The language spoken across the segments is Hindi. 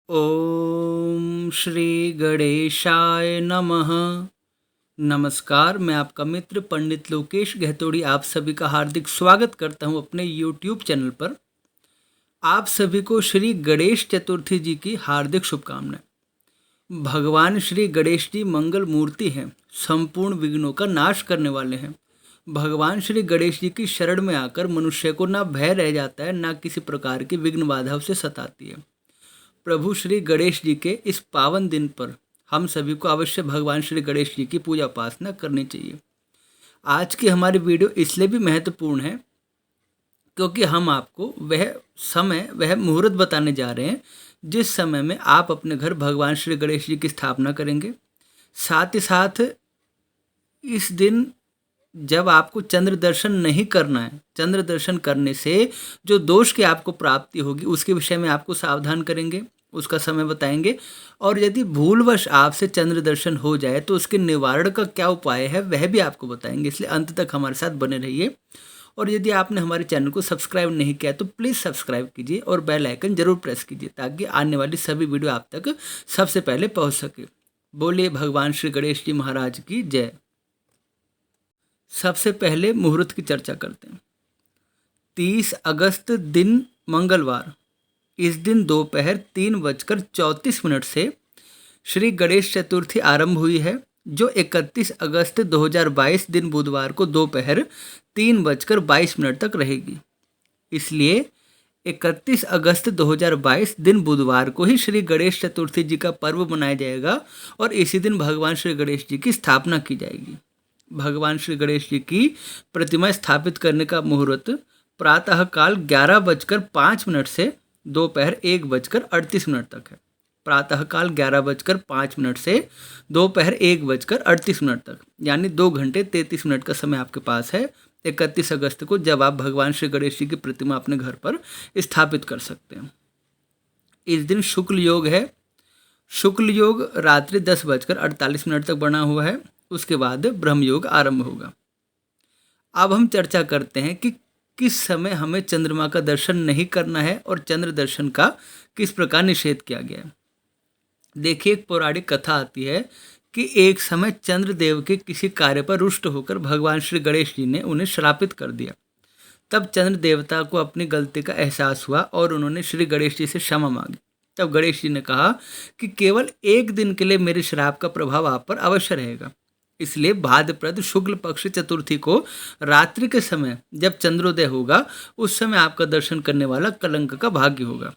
ओम श्री गणेशाय नमः। नमस्कार, मैं आपका मित्र पंडित लोकेश गहतोड़ी आप सभी का हार्दिक स्वागत करता हूं अपने यूट्यूब चैनल पर। आप सभी को श्री गणेश चतुर्थी जी की हार्दिक शुभकामनाएं। भगवान श्री गणेश जी मंगल मूर्ति हैं, संपूर्ण विघ्नों का नाश करने वाले हैं। भगवान श्री गणेश जी की शरण में आकर मनुष्य को ना भय रह जाता है, ना किसी प्रकार की विघ्न बाधा उसे सताती है। प्रभु श्री गणेश जी के इस पावन दिन पर हम सभी को अवश्य भगवान श्री गणेश जी की पूजा उपासना करनी चाहिए। आज की हमारी वीडियो इसलिए भी महत्वपूर्ण है क्योंकि हम आपको वह मुहूर्त बताने जा रहे हैं जिस समय में आप अपने घर भगवान श्री गणेश जी की स्थापना करेंगे। साथ ही साथ इस दिन जब आपको चंद्र दर्शन नहीं करना है, चंद्र दर्शन करने से जो दोष की आपको प्राप्ति होगी उसके विषय में आपको सावधान करेंगे, उसका समय बताएंगे। और यदि भूलवश आपसे चंद्र दर्शन हो जाए तो उसके निवारण का क्या उपाय है वह भी आपको बताएंगे, इसलिए अंत तक हमारे साथ बने रहिए। और यदि आपने हमारे चैनल को सब्सक्राइब नहीं किया तो प्लीज़ सब्सक्राइब कीजिए और बेल आइकन जरूर प्रेस कीजिए ताकि आने वाली सभी वीडियो आप तक सबसे पहले पहुंच सके। बोलिए भगवान श्री गणेश जी महाराज की जय। सबसे पहले मुहूर्त की चर्चा करते हैं। 30 अगस्त दिन मंगलवार, इस दिन दोपहर 3:34 से श्री गणेश चतुर्थी आरंभ हुई है, जो 31 अगस्त 2022 दिन बुधवार को दोपहर 3:22 तक रहेगी। इसलिए 31 अगस्त 2022 दिन बुधवार को ही श्री गणेश चतुर्थी जी का पर्व मनाया जाएगा और इसी दिन भगवान श्री गणेश जी की स्थापना की जाएगी। भगवान श्री गणेश जी की प्रतिमा स्थापित करने का मुहूर्त प्रातःकाल 11:05 से दोपहर 1:38 तक है। प्रातःकाल 11:05 से दोपहर 1:38 तक, यानी 2 घंटे 33 मिनट का समय आपके पास है 31 अगस्त को, जब आप भगवान श्री गणेश जी की प्रतिमा अपने घर पर स्थापित कर सकते हैं। इस दिन शुक्ल योग है। शुक्ल योग रात्रि 10:48 तक बना हुआ है, उसके बाद ब्रह्म योग आरंभ होगा। अब हम चर्चा करते हैं कि किस समय हमें चंद्रमा का दर्शन नहीं करना है और चंद्र दर्शन का किस प्रकार निषेध किया गया है। देखिए, एक पौराणिक कथा आती है कि एक समय चंद्रदेव के किसी कार्य पर रुष्ट होकर भगवान श्री गणेश जी ने उन्हें श्रापित कर दिया। तब चंद्र देवता को अपनी गलती का एहसास हुआ और उन्होंने श्री गणेश जी से क्षमा मांगी। तब गणेश जी ने कहा कि केवल एक दिन के लिए मेरे श्राप का प्रभाव आप पर अवश्य रहेगा। इसलिए भाद्रपद शुक्ल पक्ष चतुर्थी को रात्रि के समय जब चंद्रोदय होगा उस समय आपका दर्शन करने वाला कलंक का भाग्य होगा।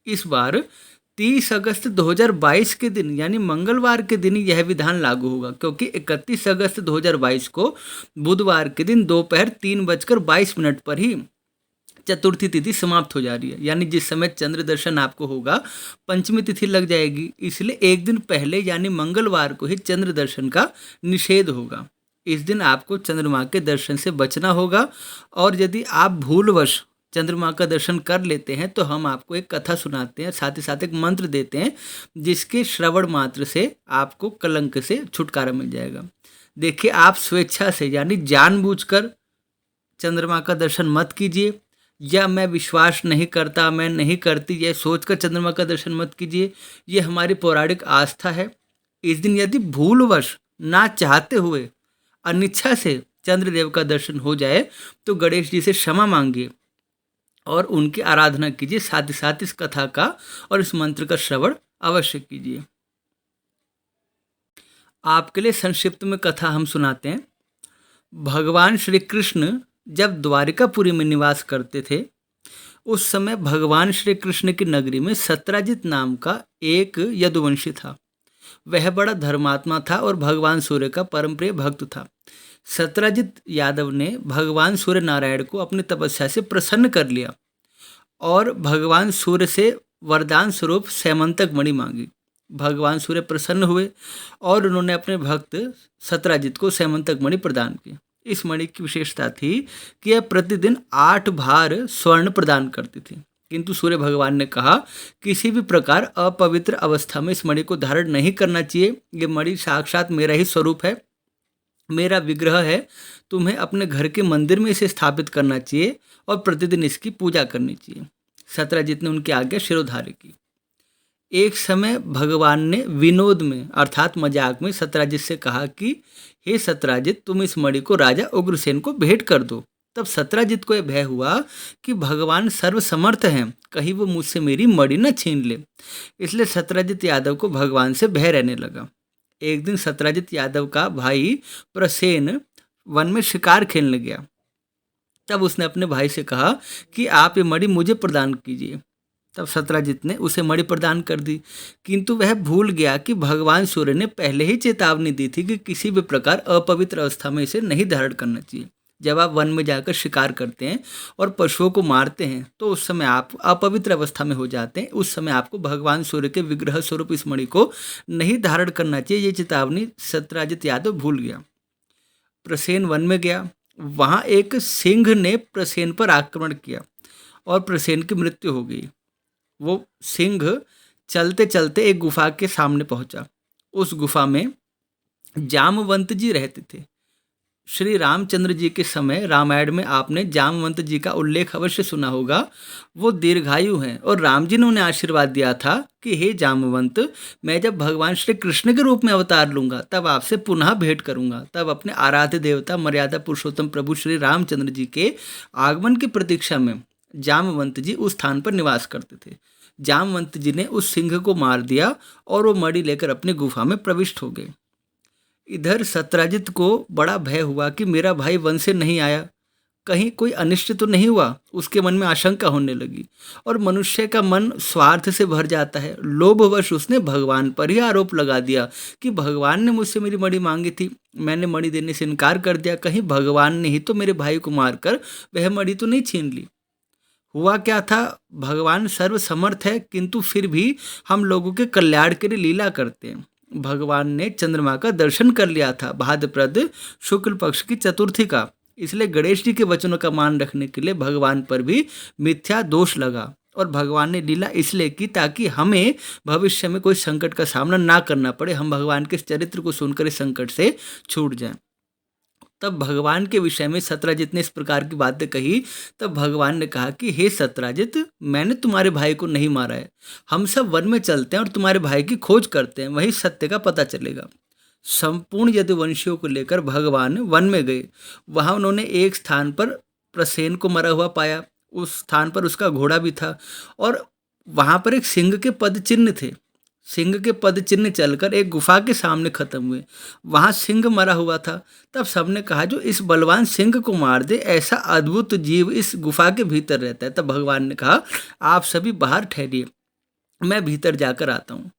इस बार 30 अगस्त 2022 के दिन यानी मंगलवार के दिन यह विधान लागू होगा, क्योंकि 31 अगस्त 2022 को बुधवार के दिन दोपहर 3:22 पर ही चतुर्थी तिथि समाप्त हो जा रही है, यानी जिस समय चंद्र दर्शन आपको होगा पंचमी तिथि लग जाएगी। इसलिए एक दिन पहले यानी मंगलवार को ही चंद्र दर्शन का निषेध होगा। इस दिन आपको चंद्रमा के दर्शन से बचना होगा और यदि आप भूलवश चंद्रमा का दर्शन कर लेते हैं तो हम आपको एक कथा सुनाते हैं, साथ ही साथ एक मंत्र देते हैं जिसके श्रवण मात्र से आपको कलंक से छुटकारा मिल जाएगा। देखिए, आप स्वेच्छा से यानी जानबूझकर चंद्रमा का दर्शन मत कीजिए, या मैं विश्वास नहीं करता, मैं नहीं करती, यह सोचकर चंद्रमा का दर्शन मत कीजिए। ये हमारी पौराणिक आस्था है। इस दिन यदि भूलवश ना चाहते हुए अनिच्छा से चंद्रदेव का दर्शन हो जाए तो गणेश जी से क्षमा मांगिए और उनकी आराधना कीजिए। साथ ही साथ इस कथा का और इस मंत्र का श्रवण अवश्य कीजिए। आपके लिए संक्षिप्त में कथा हम सुनाते हैं। भगवान श्री कृष्ण जब द्वारिकापुरी में निवास करते थे उस समय भगवान श्री कृष्ण की नगरी में सत्राजित नाम का एक यदुवंशी था। वह बड़ा धर्मात्मा था और भगवान सूर्य का परम प्रिय भक्त था। सत्राजित यादव ने भगवान सूर्य नारायण को अपनी तपस्या से प्रसन्न कर लिया और भगवान सूर्य से वरदान स्वरूप सैमंतक मणि मांगी। भगवान सूर्य प्रसन्न हुए और उन्होंने अपने भक्त सत्राजित को सैमंतक मणि प्रदान की। इस मणि की विशेषता थी कि यह प्रतिदिन 8 भार स्वर्ण प्रदान करती थी, किंतु सूर्य भगवान ने कहा किसी भी प्रकार अपवित्र अवस्था में इस मणि को धारण नहीं करना चाहिए। ये मणि साक्षात मेरा ही स्वरूप है, मेरा विग्रह है। तुम्हें अपने घर के मंदिर में इसे स्थापित करना चाहिए और प्रतिदिन इसकी पूजा करनी चाहिए। सत्राजित ने उनकी आज्ञा शिरोधार्य की। एक समय भगवान ने विनोद में अर्थात मजाक में सत्राजित से कहा कि हे सत्राजित, तुम इस मणि को राजा उग्रसेन को भेंट कर दो। तब सत्राजित को यह भय हुआ कि भगवान सर्वसमर्थ हैं, कहीं वो मुझसे मेरी मणि न छीन ले। इसलिए सत्राजित यादव को भगवान से भय रहने लगा। एक दिन सत्राजित यादव का भाई प्रसेन वन में शिकार खेलने गया। तब उसने अपने भाई से कहा कि आप ये मणि मुझे प्रदान कीजिए। तब सत्राजित ने उसे मणि प्रदान कर दी, किंतु वह भूल गया कि भगवान सूर्य ने पहले ही चेतावनी दी थी कि किसी भी प्रकार अपवित्र अवस्था में इसे नहीं धारण करना चाहिए। जब आप वन में जाकर शिकार करते हैं और पशुओं को मारते हैं तो उस समय आप अपवित्र अवस्था में हो जाते हैं। उस समय आपको भगवान सूर्य के विग्रह स्वरूप इस मणि को नहीं धारण करना चाहिए। ये चेतावनी सत्राजित यादव भूल गया। प्रसेन वन में गया। वहाँ एक सिंह ने प्रसेन पर आक्रमण किया और प्रसेन की मृत्यु हो गई। वो सिंह चलते चलते एक गुफा के सामने पहुंचा। उस गुफा में जामवंत जी रहते थे। श्री रामचंद्र जी के समय रामायण में आपने जामवंत जी का उल्लेख अवश्य सुना होगा। वो दीर्घायु हैं और राम जी ने उन्हें आशीर्वाद दिया था कि हे जामवंत, मैं जब भगवान श्री कृष्ण के रूप में अवतार लूंगा तब आपसे पुनः भेंट करूंगा। तब अपने आराध्य देवता मर्यादा पुरुषोत्तम प्रभु श्री रामचंद्र जी के आगमन की प्रतीक्षा में जामवंत जी उस स्थान पर निवास करते थे। जामवंत जी ने उस सिंह को मार दिया और वो मणि लेकर अपनी गुफा में प्रविष्ट हो गए। इधर सत्राजित को बड़ा भय हुआ कि मेरा भाई वन से नहीं आया, कहीं कोई अनिष्ट तो नहीं हुआ। उसके मन में आशंका होने लगी और मनुष्य का मन स्वार्थ से भर जाता है। लोभवश उसने भगवान पर ही आरोप लगा दिया कि भगवान ने मुझसे मेरी मणि मांगी थी, मैंने मणि देने से इनकार कर दिया, कहीं भगवान ने ही तो मेरे भाई को मारकर वह मणि तो नहीं छीन ली। हुआ क्या था, भगवान सर्वसमर्थ है किंतु फिर भी हम लोगों के कल्याण के लिए लीला करते हैं। भगवान ने चंद्रमा का दर्शन कर लिया था भाद्रपद शुक्ल पक्ष की चतुर्थी का, इसलिए गणेश जी के वचनों का मान रखने के लिए भगवान पर भी मिथ्या दोष लगा और भगवान ने लीला इसलिए की ताकि हमें भविष्य में कोई संकट का सामना ना करना पड़े, हम भगवान के चरित्र को सुनकर इस संकट से छूट जाएं। तब भगवान के विषय में सत्राजित ने इस प्रकार की बातें कही। तब भगवान ने कहा कि हे सत्राजित, मैंने तुम्हारे भाई को नहीं मारा है। हम सब वन में चलते हैं और तुम्हारे भाई की खोज करते हैं, वही सत्य का पता चलेगा। संपूर्ण यदुवंशियों को लेकर भगवान वन में गए। वहाँ उन्होंने एक स्थान पर प्रसेन को मरा हुआ पाया। उस स्थान पर उसका घोड़ा भी था और वहाँ पर एक सिंह के पद चिन्ह थे। सिंह के पद चिन्ह चलकर एक गुफा के सामने खत्म हुए। वहां सिंह मरा हुआ था। तब सबने कहा जो इस बलवान सिंह को मार दे, ऐसा अद्भुत जीव इस गुफा के भीतर रहता है। तब भगवान ने कहा आप सभी बाहर ठहरिए, मैं भीतर जाकर आता हूँ।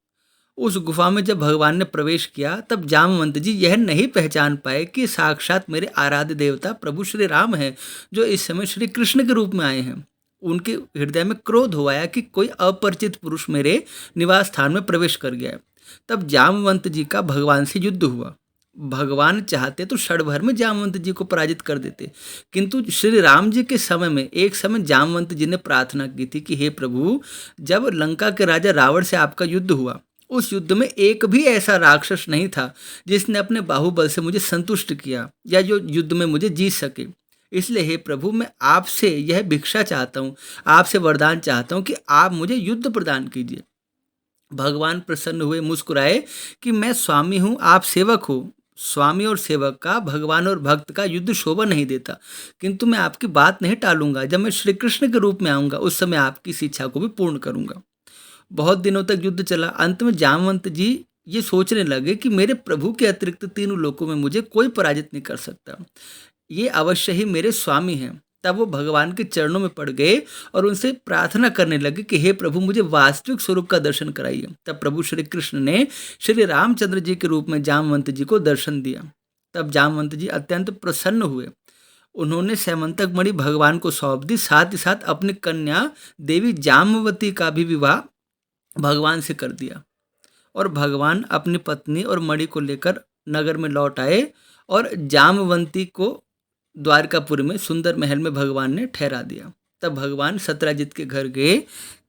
उस गुफा में जब भगवान ने प्रवेश किया तब जामवंत जी यह नहीं पहचान पाए कि साक्षात मेरे आराध्य देवता प्रभु श्री राम हैं, जो इस समय श्री कृष्ण के रूप में आए हैं। उनके हृदय में क्रोध हो आया कि कोई अपरिचित पुरुष मेरे निवास स्थान में प्रवेश कर गया है। तब जामवंत जी का भगवान से युद्ध हुआ। भगवान चाहते तो क्षण भर में जामवंत जी को पराजित कर देते, किंतु श्री राम जी के समय में एक समय जामवंत जी ने प्रार्थना की थी कि हे प्रभु, जब लंका के राजा रावण से आपका युद्ध हुआ, उस युद्ध में एक भी ऐसा राक्षस नहीं था जिसने अपने बाहुबल से मुझे संतुष्ट किया या जो युद्ध में मुझे जीत सके। इसलिए हे प्रभु, मैं आपसे यह भिक्षा चाहता हूँ, आपसे वरदान चाहता हूँ कि आप मुझे युद्ध प्रदान कीजिए। भगवान प्रसन्न हुए, मुस्कुराए कि मैं स्वामी हूँ, आप सेवक हो। स्वामी और सेवक का, भगवान और भक्त का युद्ध शोभा नहीं देता, किंतु मैं आपकी बात नहीं टालूंगा। जब मैं श्री कृष्ण के रूप में आऊँगा उस समय आपकी इस इच्छा को भी पूर्ण करूँगा। बहुत दिनों तक युद्ध चला। अंत में जामवंत जी ये सोचने लगे कि मेरे प्रभु के अतिरिक्त तीनों लोकों में मुझे कोई पराजित नहीं कर सकता, ये अवश्य ही मेरे स्वामी हैं। तब वो भगवान के चरणों में पड़ गए और उनसे प्रार्थना करने लगे कि हे प्रभु, मुझे वास्तविक स्वरूप का दर्शन कराइए। तब प्रभु श्री कृष्ण ने श्री रामचंद्र जी के रूप में जामवंत जी को दर्शन दिया। तब जामवंत जी अत्यंत प्रसन्न हुए। उन्होंने सैमंतक मणि भगवान को सौंप दी। साथ ही साथ अपनी कन्या देवी जामवती का भी विवाह भगवान से कर दिया और भगवान अपनी पत्नी और मणि को लेकर नगर में लौट आए और जामवंती को द्वारकापुरी में सुंदर महल में भगवान ने ठहरा दिया। तब भगवान सत्राजित के घर गए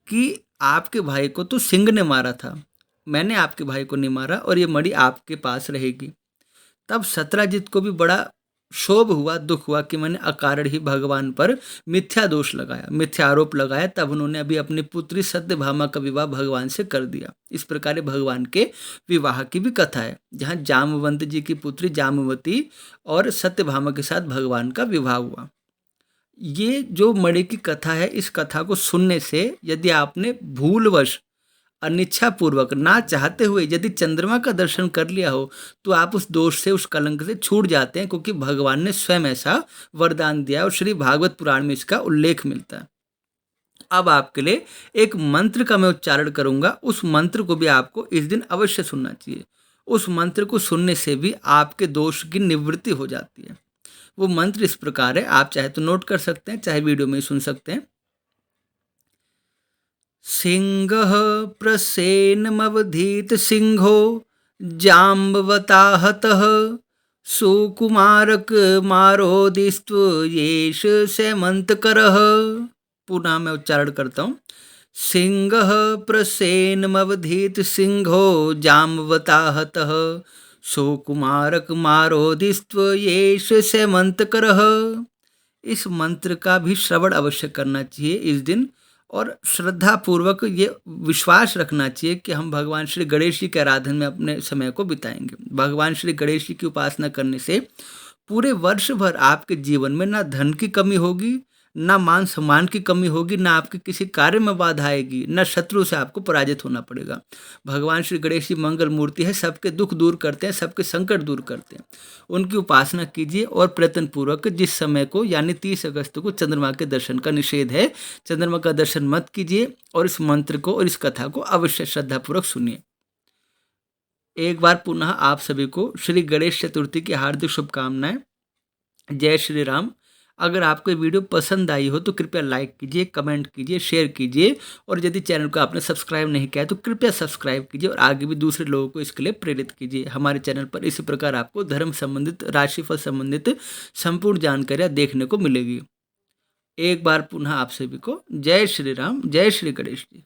कि आपके भाई को तो सिंह ने मारा था, मैंने आपके भाई को नहीं मारा और ये मणि आपके पास रहेगी। तब सत्राजित को भी बड़ा क्षोभ हुआ, दुख हुआ कि मैंने अकारण ही भगवान पर मिथ्या दोष लगाया, मिथ्या आरोप लगाया, तब उन्होंने अभी अपनी पुत्री सत्यभामा का विवाह भगवान से कर दिया। इस प्रकार भगवान के विवाह की भी कथा है, जहाँ जामवंत जी की पुत्री जामवती और सत्यभामा के साथ भगवान का विवाह हुआ। ये जो मणि की कथा है, इस कथा को सुनने से यदि आपने भूलवश अनिच्छा पूर्वक ना चाहते हुए यदि चंद्रमा का दर्शन कर लिया हो, तो आप उस दोष से, उस कलंक से छूट जाते हैं, क्योंकि भगवान ने स्वयं ऐसा वरदान दिया और श्री भागवत पुराण में इसका उल्लेख मिलता है। अब आपके लिए एक मंत्र का मैं उच्चारण करूंगा, उस मंत्र को भी आपको इस दिन अवश्य सुनना चाहिए। उस मंत्र को सुनने से भी आपके दोष की निवृत्ति हो जाती है। वो मंत्र इस प्रकार है, आप चाहे तो नोट कर सकते हैं, चाहे वीडियो में सुन सकते हैं। सिंहः प्रसेनमवधीत सिंहो जाम्बवताहतः सुकुमारक मारोदिस्त्वयेष सेमन्तकरः। पुनः मैं उच्चारण करता हूँ। सिंहः प्रसेनमवधीत सिंहो जाम्बवताहतः सुकुमारक मारोदिस्त्वयेष सेमन्तकरः। इस मंत्र का भी श्रवण अवश्य करना चाहिए इस दिन, और श्रद्धा पूर्वक ये विश्वास रखना चाहिए कि हम भगवान श्री गणेश जी के आराधन में अपने समय को बिताएंगे। भगवान श्री गणेश जी की उपासना करने से पूरे वर्ष भर आपके जीवन में ना धन की कमी होगी, ना मान सम्मान की कमी होगी, ना आपके किसी कार्य में बाधा आएगी, ना शत्रु से आपको पराजित होना पड़ेगा। भगवान श्री गणेश जी मंगल मूर्ति है, सबके दुख दूर करते हैं, सबके संकट दूर करते हैं। उनकी उपासना कीजिए और प्रयत्न पूर्वक जिस समय को, यानी 30 अगस्त को चंद्रमा के दर्शन का निषेध है, चंद्रमा का दर्शन मत कीजिए और इस मंत्र को और इस कथा को अवश्य श्रद्धापूर्वक सुनिए। एक बार पुनः आप सभी को श्री गणेश चतुर्थी की हार्दिक शुभकामनाएं। जय श्री राम। अगर आपको ये वीडियो पसंद आई हो तो कृपया लाइक कीजिए, कमेंट कीजिए, शेयर कीजिए, और यदि चैनल को आपने सब्सक्राइब नहीं किया है तो कृपया सब्सक्राइब कीजिए और आगे भी दूसरे लोगों को इसके लिए प्रेरित कीजिए। हमारे चैनल पर इसी प्रकार आपको धर्म संबंधित, राशिफल संबंधित संपूर्ण जानकारियाँ देखने को मिलेगी। एक बार पुनः आप सभी को जय श्री राम, जय श्री गणेश जी।